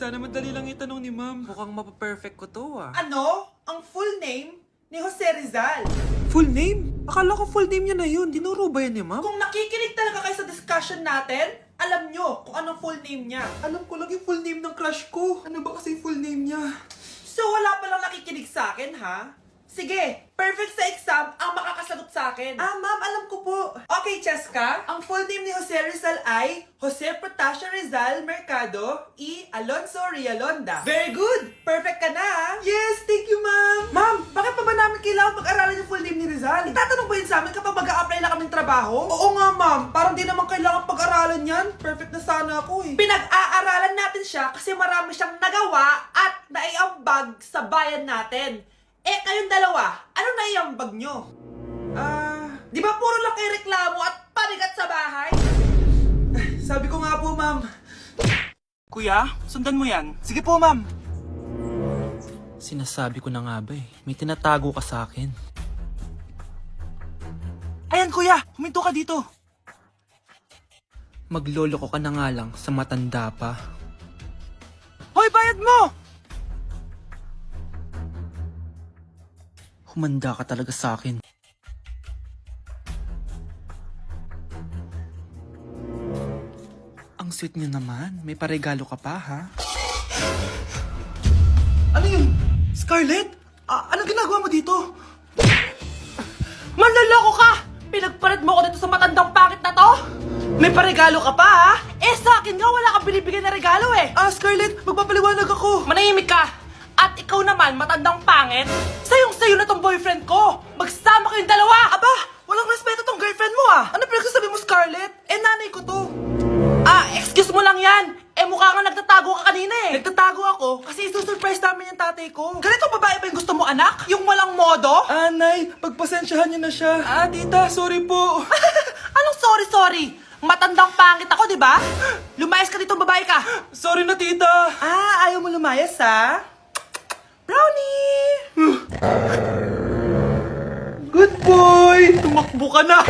Sana madali lang itanong ni ma'am. Mukhang mapaperfect ko to ah. Ano ang full name ni Jose Rizal? Full name? Akala ko full name niya na yun. Dinuro ba yan ni ma'am? Kung nakikinig talaga kayo sa discussion natin, alam nyo kung anong full name niya. Alam ko lang yung full name ng crush ko. Ano ba kasi full name niya? So wala palang nakikinig sa akin, ha? Sige, perfect sa exam ang makakasagot sa akin. Ah, ma'am, alam ko po. Okay, Cheska, ang full name ni Jose Rizal ay Jose Protasio Rizal Mercado y Alonso Rialonda. Very good! Perfect ka na, ha? Yes, thank you, ma'am. Ma'am, bakit pa ba namin kailangan pag-aralan yung full name ni Rizal? Itatanong ba yun sa amin kapag mag-a-apply na kaming trabaho? Oo nga, ma'am. Parang di naman kailangan pag-aralan yan. Perfect na sana ako, eh. Pinag-aaralan natin siya kasi marami siyang nagawa at naiambag sa bayan natin. Eh, kayong dalawa, ano naiambag nyo? Di ba puro lang kayo reklamo at panigat sa bahay? Sabi ko nga po, ma'am. Kuya, sundan mo yan. Sige po, ma'am. Sinasabi ko na nga ba eh. May tinatago ka sa akin. Ayan, kuya. Huminto ka dito. Maglolo ko ka na nga lang sa matanda pa. Hoy, bayad mo! Humanda ka talaga sa akin. Ang sweet niyo naman. May paregalo ka pa, ha? Ano yun? Scarlett? Anong ginagawa mo dito? Manloloko ka! Pinagpalit mo ko dito sa matandang pangit na to? May paregalo ka pa, ha? Eh, sa akin nga wala kang binibigyan na regalo, eh. Scarlett, magpapaliwanag ako. Manahimik ka! At ikaw naman, matandang pangit, sayong-sayo na tong boyfriend ko! Magsama kayong dalawa! Aba, walang respeto tong girlfriend mo, ah! Ano pinagsasabi mo, Scarlett? Eh, nanay ko to. Excuse mo lang yan! Eh, mukha nga nagtatago ka kanina, eh. Nagtatago ako kasi isusurprise namin yung tatay ko. Ganito babae ba yung gusto mo, anak? Yung walang modo? Nay, pagpasensyahan niyo na siya. Tita, sorry po. Anong sorry? Matandang pangit ako, di ba? Lumayas ka dito, babae ka. Sorry na, tita. Ayaw mo lumayas, ha? Brownie! Good boy! Tumakbo ka na.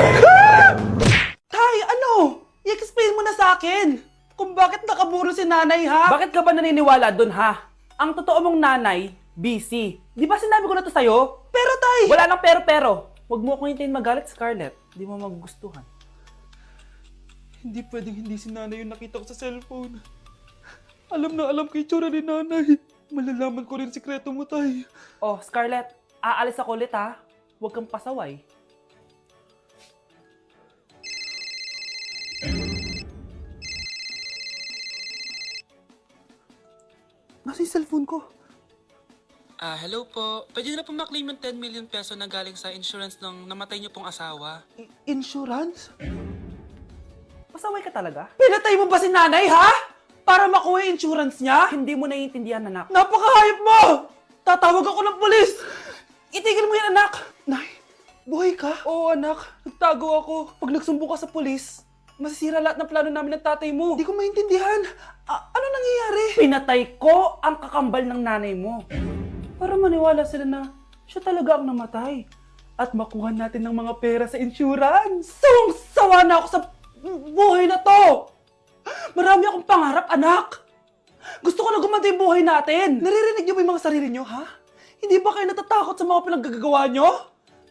Tay, ano? I-explain mo na sa akin kung bakit nakaburo si nanay, ha? Bakit ka ba naniniwala dun, ha? Ang totoo mong nanay, busy. Di ba sinabi ko na to sa'yo? Pero, tay! Wala nang pero. Huwag mo akong hintayin magalit, Scarlett. Di mo magugustuhan. Hindi pwedeng hindi si nanay yung nakita ko sa cellphone. Alam na alam kay tsura ni nanay. Malalaman ko rin sikreto mo, tay. Oh, Scarlett, aalis ako ulit, ha? Huwag kang pasaway. Nasa yung cellphone ko? Hello po. Pwede na po maklaim yung 10 million peso na galing sa insurance ng namatay niyo pong asawa. Insurance? Pasaway ka talaga? Pinatay mo ba si nanay, ha? Para makuha yung insurance niya? Hindi mo naiintindihan, anak. Napakahayop mo! Tatawag ako ng pulis! Itigil mo yan, anak! Nay, buhay ka? Oo, anak. Nagtago ako. Pag nagsumbong ka sa pulis, masisira lahat ng plano namin ng tatay mo. Hindi ko maintindihan. Ano nangyayari? Pinatay ko ang kakambal ng nanay mo. Para maniwala sila na siya talaga ang namatay. At makuha natin ng mga pera sa insurance. Sawang-sawa na ako sa buhay na to! Marami akong pangarap, anak! Gusto ko na gumanda yung buhay natin! Naririnig niyo ba yung mga sarili niyo, ha? Hindi ba kayo natatakot sa mga pinaggagawa niyo?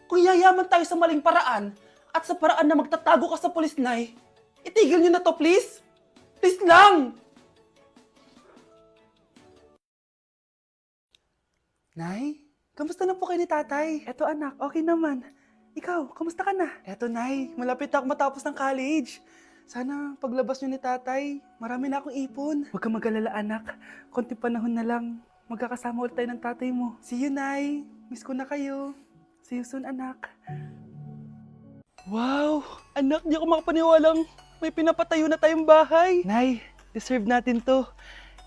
Kung yayaman tayo sa maling paraan at sa paraan na magtatago ka sa pulis, Nay, itigil niyo na to, please! Please lang! Nay, kamusta na po kayo ni tatay? Eto anak, okay naman. Ikaw, kamusta ka na? Eto Nay, malapit ako matapos ng college. Sana paglabas niyo ni tatay, marami na akong ipon. Huwag kang mag-alala anak, konti panahon na lang. Magkakasama ulit tayo ng tatay mo. See you, Nay. Miss ko na kayo. See you soon, anak. Wow! Anak, di ako makapaniwalang may pinapatayo na tayong bahay. Nay, deserve natin to.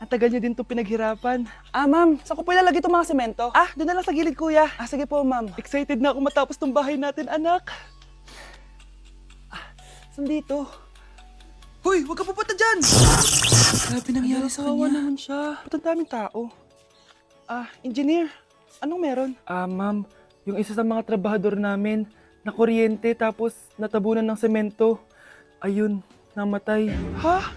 Ang tagal niyo din to pinaghirapan. Ma'am, saan ko po ilalagay itong mga semento? Doon na lang sa gilid, kuya. Sige po, ma'am. Excited na ako matapos tong bahay natin, anak. Saan dito? Hoy, huwag ka pupunta dyan! Grabe nangyari sa Kawawa kanya. naman siya. Ba't ang daming tao? Engineer, anong meron? Ma'am, yung isa sa mga trabahador namin, nakuryente tapos natabunan ng semento. Ayun, namatay. Ha?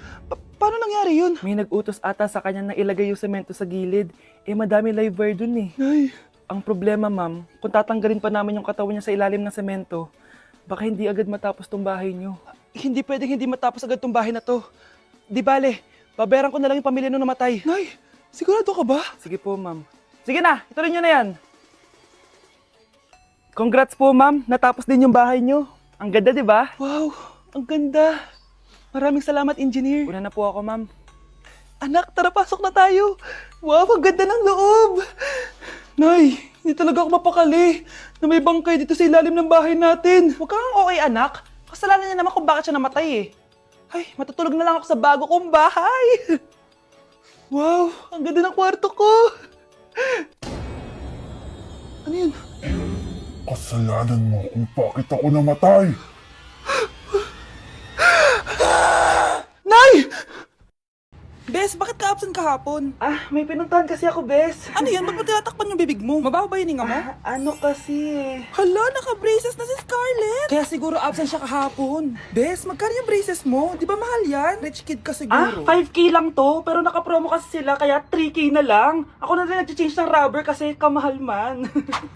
Paano nangyari yun? May nag-utos ata sa kanya na ilagay yung semento sa gilid. Madami live wire dun eh. Nay, Ang problema, ma'am, kung tatanggalin pa namin yung katawan niya sa ilalim ng semento, baka hindi agad matapos tong bahay niyo. hindi pwedeng hindi matapos agad tong bahay na to. Di bale, babayaran ko na lang yung pamilya nung namatay. Nay, sigurado ka ba? Sige po, ma'am. Sige na, ituloy niyo na yan. Congrats po, ma'am. Natapos din yung bahay niyo. Ang ganda, di ba? Wow, ang ganda. Maraming salamat, engineer. Una na po ako, ma'am. Anak, tara pasok na tayo. Wow, ang ganda ng loob. Nay, hindi talaga ako mapakali na may bangkay dito sa ilalim ng bahay natin. Huwag kang okay, anak. Kasalanan niya naman kung bakit siya namatay eh. Ay, matutulog na lang ako sa bago kong bahay. Wow, ang ganda ng kwarto ko. Ano yun? Kasalanan mo kung bakit ako namatay. Nay! Bes, bakit ka absent kahapon? May pinuntahan kasi ako, bes. Ano yan? Ba't mo tinatakpan yung bibig mo? Mabaho ba yung hinga mo? Ano kasi eh. Hala, naka-braces na si Scarlett! Kaya siguro absent siya kahapon. Bes, magkano yung braces mo? Di ba mahal yan? Rich kid ka siguro. 5K lang to, pero naka-promo kasi sila, kaya 3K na lang. Ako na rin nag-change ng rubber kasi kamahal man.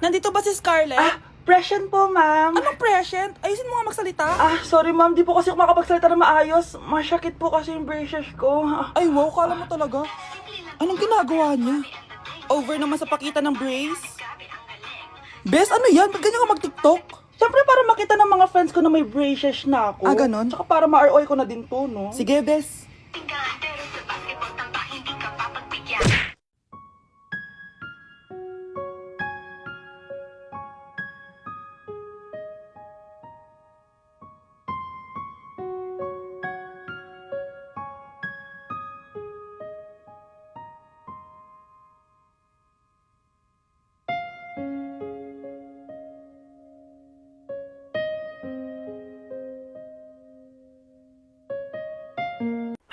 Nandito ba si Scarlett? Present po, ma'am. Anong present? Ayusin mo nga magsalita. Sorry ma'am, di po kasi ako makapagsalita na maayos. Masyakit po kasi yung braces ko. Ay wow, kala mo talaga. Anong ginagawa niya? Over naman sa pakita ng brace? Bes, ano yan? Ba't ganyan ka mag-tiktok? Siyempre para makita ng mga friends ko na may braces na ako. Ganon? Tsaka para ma-ROI ko na din to, no? Sige, Bes. Pero sa basketball tamba, hindi ka papagbigyan.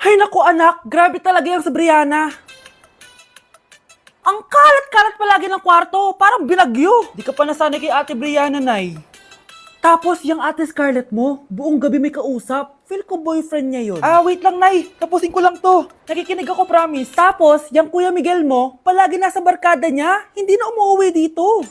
Ay naku anak, grabe talaga yung sa Brianna. Ang kalat-kalat palagi ng kwarto, parang binagyo. Di ka pa nasanay kay Ate Brianna, Nay. Tapos, yung Ate Scarlett mo, buong gabi may kausap. Feel ko boyfriend niya yun. Wait lang, Nay. Tapusin ko lang to. Nakikinig ako, promise. Tapos, yung Kuya Miguel mo, palagi nasa barkada niya, hindi na umuwi dito.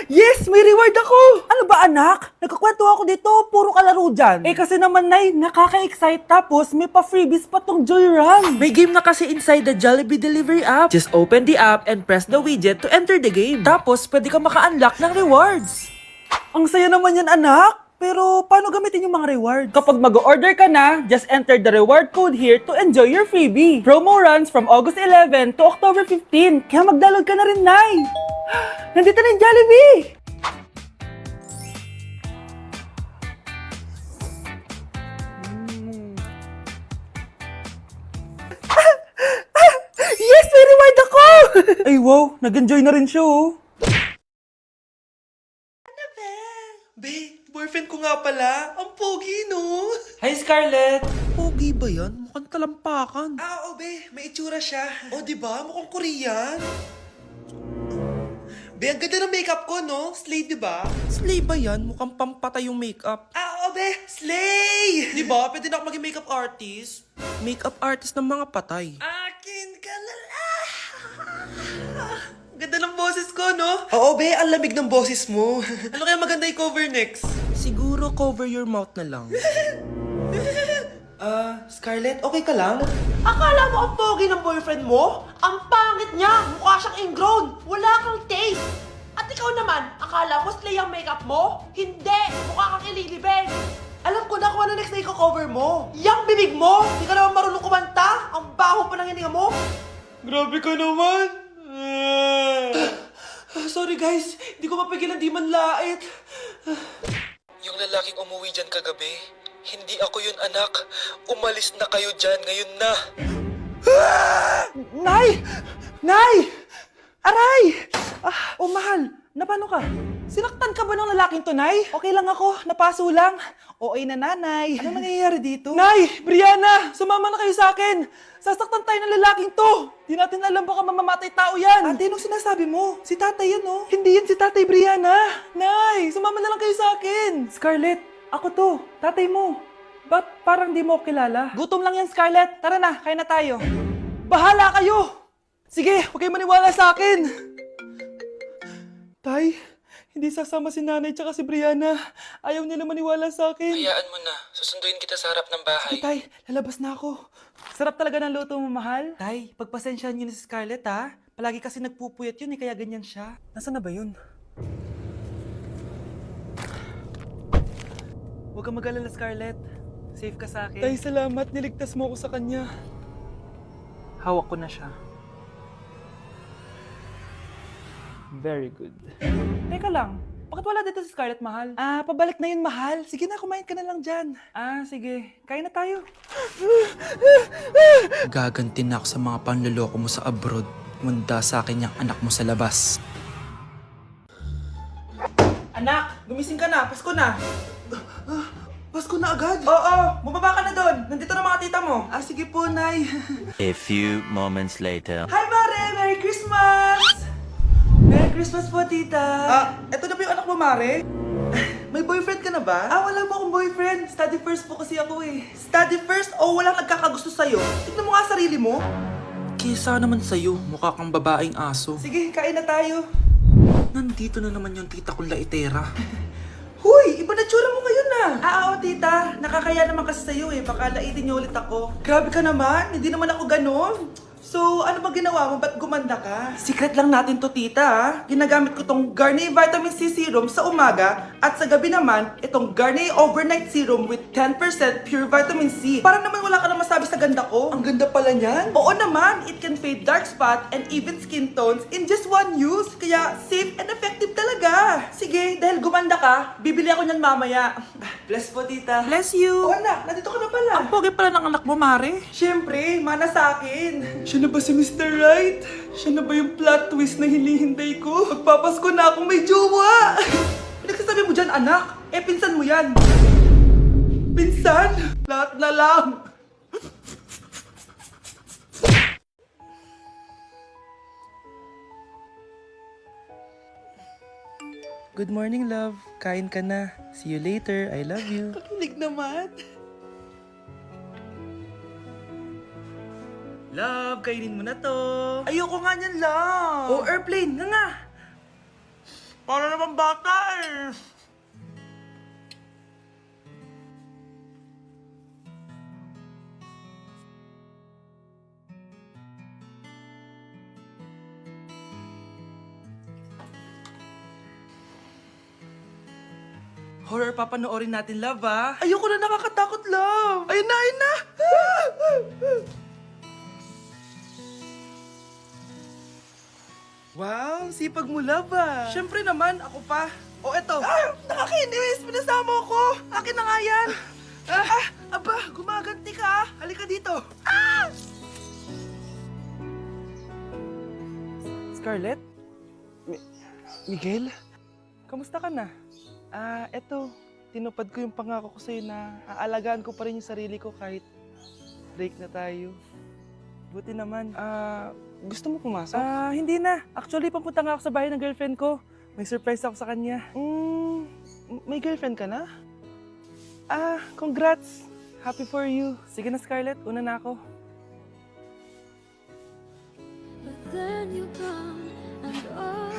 Yes, may reward ako. Ano ba anak? Nagkakwento ako dito, puro kalaro dyan. Kasi naman Nay, nakaka-excite tapos may pa-freebies pa tong Joy Run. May game na kasi inside the Jollibee delivery app. Just open the app and press the widget to enter the game. Tapos, pwede ka maka-unlock ng rewards. Ang saya naman yan anak. Pero paano gamitin yung mga reward? Kapag mag-order ka na, just enter the reward code here to enjoy your freebie. Promo runs from August 11 to October 15. Kaya mag-download ka na rin, Nay. Nandito na yung Jollibee! Yes! May reward ako! Ay wow, nag-enjoy na rin siya oh. Be, boyfriend ko nga pala. Ang pogi, no? Hi Scarlett! Pogi ba yan? Mukhang talampakan. Be, may itsura siya. Di ba? Mukhang Korean. Be, ang ganda ng makeup ko, no? Slay, di ba? Slay ba yan? Mukhang pampatay yung makeup. Be, slay! Di ba? Pwede na ako maging makeup artist. Makeup artist ng mga patay. Akin ka na lang. Ganda ng boses ko, no? Oo, be, ang lamig ng boses mo. Ano kaya maganda i-cover next? Siguro cover your mouth na lang. Scarlett, okay ka lang? Akala mo ang pogi ng boyfriend mo? Ang pangit niya! Mukha siyang ingrown! Wala kang taste! At ikaw naman, akala mo slay ang makeup mo? Hindi! Mukha kang ililibing! Alam ko na kung ano next na i-cover mo. Yang bibig mo! Di ka naman marunong kumanta! Ang baho pa ng hininga mo! Grabe ka naman. Sorry guys, hindi ko mapigilan di man lait. Yung lalaking umuwi dyan kagabi, hindi ako yun anak. Umalis na kayo dyan ngayon na. Nay! Nay! Aray! Mahal, napano ka? Sinaktan ka ba ng lalaking to, Nay? Okay lang ako, napaso lang. Okay na nanay. Ano nangyayari dito? Nay, Brianna, sumama na kayo sa akin. Sasaktan tayo ng lalaking to. Di natin alam baka mamamatay tao yan. Ate, anong sinasabi mo? Si tatay yan, oh. Hindi yan si Tatay Brianna. Nay, sumama na lang kayo sa akin. Scarlett, ako to. Tatay mo. Ba't parang di mo ako kilala? Gutom lang yan, Scarlett. Tara na, kain na tayo. Bahala kayo! Sige, huwag kayo maniwala sa akin. Tay, hindi sasama si nanay tsaka si Brianna. Ayaw nila maniwala sa akin. Hayaan mo na. Susunduin kita sa harap ng bahay. Tay, lalabas na ako. Sarap talaga ng luto mo, mahal. Tay, pagpasensyahan niyo na si Scarlett, ha? Palagi kasi nagpupuyat yun, kaya ganyan siya. Nasaan na ba yun? Huwag kang mag-alala, Scarlett. Safe ka sa akin. Tay, salamat. Niligtas mo ako sa kanya. Hawak ko na siya. Very good. Teka lang, bakit wala dito si Scarlett, mahal? Ah, pabalik na yun, mahal. Sige na, kumain ka na lang dyan. Ah, sige. Kain na tayo. Gaganti na ako sa mga panloloko mo sa abroad. Munda sa akin yung anak mo sa labas. Anak, gumising ka na. Pasko na. Pasko na agad. Oo, bumaba ka na doon. Nandito na mga tita mo. Ah, sige po, Nay. A few moments later. Hi, Mare! Merry Christmas! Merry Christmas po, tita. Eto na ba yung anak mo, Mare? May boyfriend ka na ba? Wala po akong boyfriend. Study first po kasi ako eh. Study first o walang nagkakagusto sa'yo? Tignan mo nga sarili mo. Kesa naman sa'yo, mukha kang babaeng aso. Sige, kain na tayo. Nandito na naman yung tita kong laitera. Huy, iba na tsura mo ngayon na. Oo, tita. Nakakaya naman kasi sa'yo eh. Baka laitin niyo ulit ako. Grabe ka naman. Hindi naman ako ganon. So, ano ba ginawa mo? Ba't gumanda ka? Secret lang natin to, tita. Ginagamit ko tong Garnier Vitamin C Serum sa umaga at sa gabi naman, itong Garnier Overnight Serum with 10% pure vitamin C. Para naman wala ka na masabi sa ganda ko. Ang ganda pala niyan. Oo naman, it can fade dark spot and even skin tones in just one use. Kaya safe and effective talaga. Sige, dahil gumanda ka, bibili ako niyan mamaya. Bless po, tita. Bless you! Oo, anak, nandito ka na pala. Ang pogi pala ng anak mo, Mare. Siyempre, mana sa akin. Siya na ba si Mr. Right? Siya na ba yung plot twist na hinihintay ko? Magpapasko na akong may jowa! Pinagsasabi mo dyan, anak? Pinsan mo yan. Pinsan? Lahat na lang. Good morning, love. Kain ka na. See you later. I love you. Kilig naman. Love, kainin mo na to. Ayoko nga niyan lang. Oh, airplane. Nga nga. Para naman bata eh. Horror papanoorin natin, love, ah. Ayoko na, nakakatakot, love. Ayun na, ayun na. Wow, sipag mo, love, ah. Siyempre naman, ako pa. O eto. Nakakainis! Pinasama ko! Akin na nga yan! Aba, gumaganti ka! Halika dito! Scarlett? Miguel? Kamusta ka na? Eto, tinupad ko yung pangako ko sa'yo na aalagaan ko pa rin yung sarili ko kahit break na tayo. Buti naman. Gusto mo pumasok? Hindi na. Actually, papunta nga ako sa bahay ng girlfriend ko. May surprise ako sa kanya. May girlfriend ka na? Congrats! Happy for you. Sige na, Scarlett. Una na ako. But then you gone and all